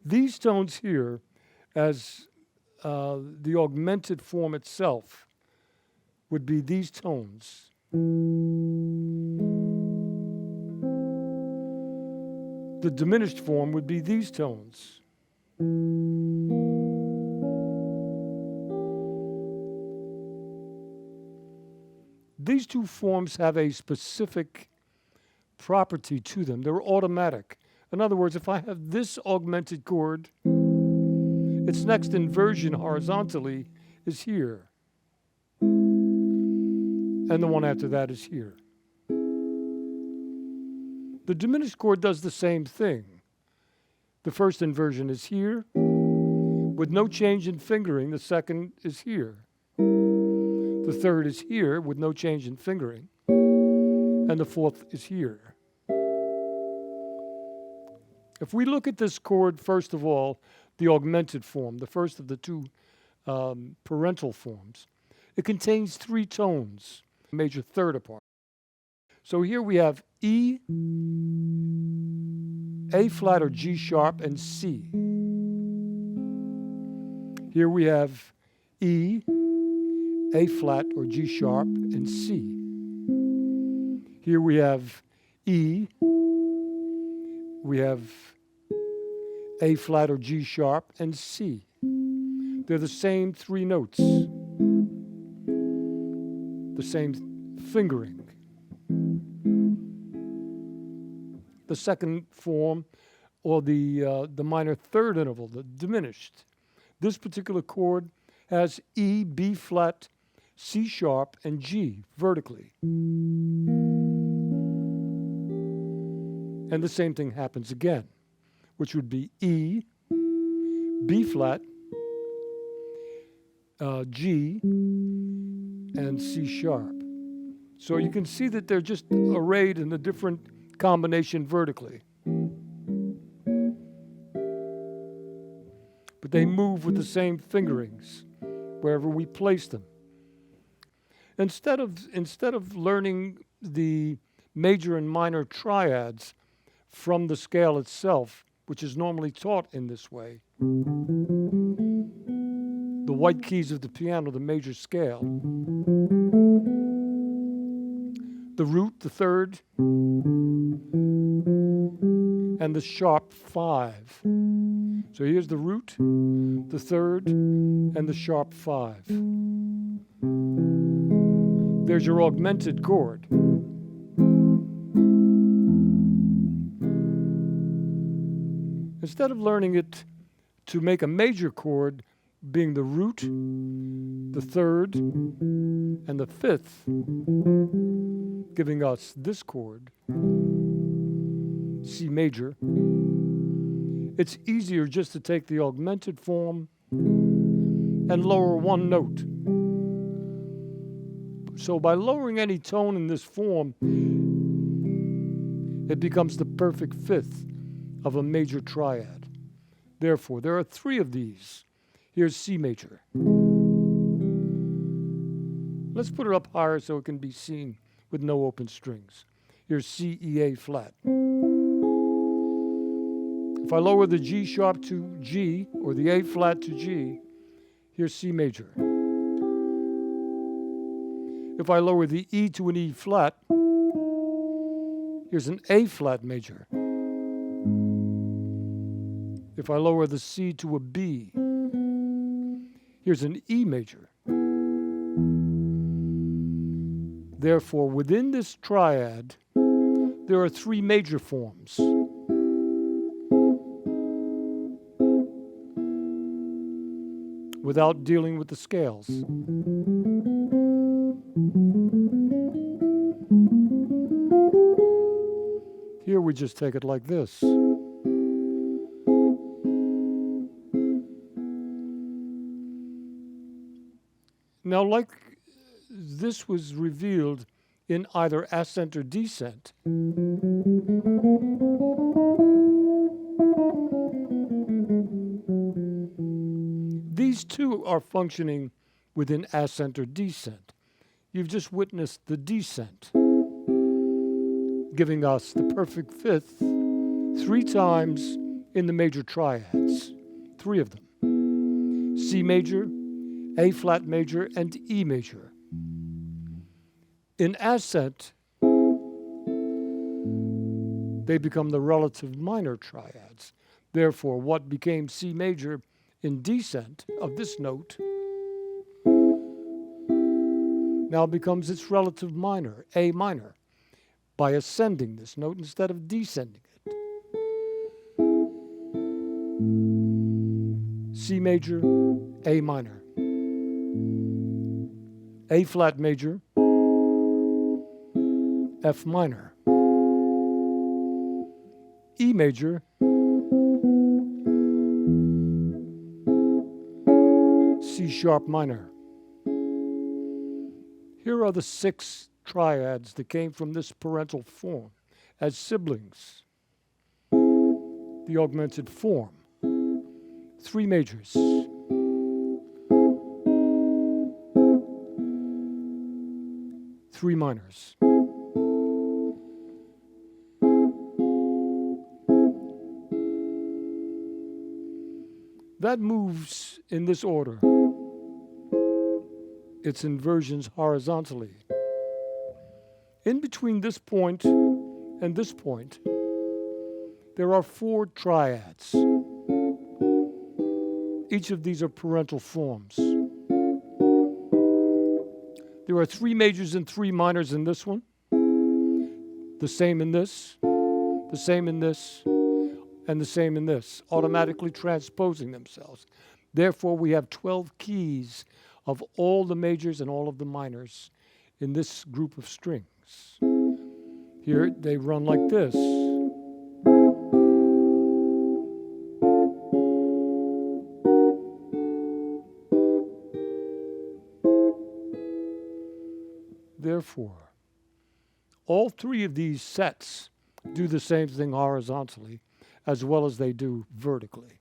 These tones here, as the augmented form itself, would be these tones. The diminished form would be these tones. These two forms have a specific property to them. They're automatic. In other words, if I have this augmented chord, its next inversion horizontally is here. And the one after that is here. The diminished chord does the same thing. The first inversion is here. With no change in fingering, the second is here. The third is here with no change in fingering. And the fourth is here. If we look at this chord, first of all, the augmented form, the first of the two parental forms, it contains three tones, major third apart. So here we have E, A flat or G sharp, and C. Here we have E, A flat or G sharp, and C. Here we have E, we have A flat or G sharp, and C. They're the same three notes, the same fingering. The second form, or the minor third interval, the diminished. This particular chord has E, B flat, C sharp, and G vertically. And the same thing happens again, which would be E, B flat, G, and C sharp. So you can see that they're just arrayed in a different combination vertically. But they move with the same fingerings wherever we place them. Instead of learning the major and minor triads from the scale itself, which is normally taught in this way, the white keys of the piano, the major scale, the root, the third, and the sharp five. So here's the root, the third, and the sharp five. There's your augmented chord. Instead of learning it to make a major chord being the root, the third, and the fifth, giving us this chord, C major, it's easier just to take the augmented form and lower one note. So by lowering any tone in this form, it becomes the perfect fifth of a major triad. Therefore, there are three of these. Here's C major. Let's put it up higher so it can be seen with no open strings. Here's C, E, A flat. If I lower the G sharp to G, or the A flat to G, here's C major. If I lower the E to an E flat, here's an A flat major. If I lower the C to a B, here's an E major. Therefore, within this triad, there are three major forms. Without dealing with the scales. Here we just take it like this. Now, like this was revealed in either ascent or descent, these two are functioning within ascent or descent. You've just witnessed the descent, giving us the perfect fifth 3 times in the major triads, 3 of them: C major, A flat major, and E major. In ascent, they become the relative minor triads. Therefore, what became C major in descent of this note now becomes its relative minor, A minor, by ascending this note instead of descending it. C major, A minor. A flat major, F minor. E major, C sharp minor. Here are the 6 triads that came from this parental form as siblings. The augmented form, 3 majors, 3 minors. That moves in this order its inversions horizontally. In between this point and this point, there are 4 triads. Each of these are parental forms. There are 3 majors and 3 minors in this one, the same in this, the same in this, and the same in this, automatically transposing themselves. Therefore, we have 12 keys of all the majors and all of the minors in this group of strings. Here they run like this. Therefore, all 3 of these sets do the same thing horizontally as well as they do vertically.